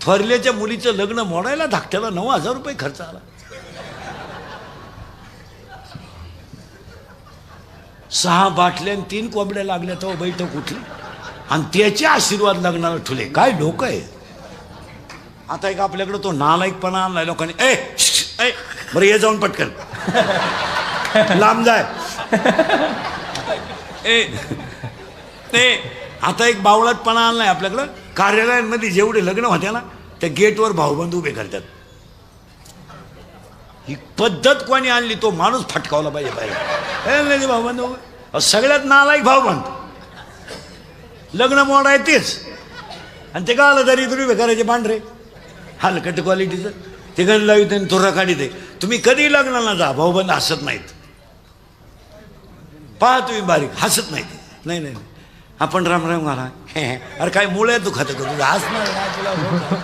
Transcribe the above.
थोरल्याच्या मुलीचं लग्न मोडायला धाकट्याला 9,000 रुपये खर्च आला. 6 बाटल्या आणि 3 कोंबड्या लागल्या तेव्हा बैठक उठली आणि त्याचे आशीर्वाद लग्नाला ठुले. काय लोक आहे. आता एक आपल्याकडे तो नालायकपणा आणलाय लोकांनी. ए बरं ये जाऊन पटकन लांब जाय. आता एक बावळटपणा आणलाय आपल्याकडं. कार्यालयांमध्ये जेवढे लग्न होत्या ना त्या गेटवर भाऊबंद उभे करतात. ही पद्धत कोणी आणली. तो माणूस फटकावला पाहिजे बाहेर. भाऊबंद उभे सगळ्यात नालायक भाऊबंद. लग्न मोड आहे तेच आणि ते का आलं तरी तुम्ही उभे करायचे पांढरे हलकट क्वालिटीचं. ते गण लावित आणि तुरा काढीत आहे. तुम्ही कधी लग्नाला जा भाऊबंद हसत नाहीत. पहा तुम्ही बारीक हसत नाहीत. नाही नाही आपण राम राम घाला. अरे काय मुळे दुखत तुझं हसणार तुला.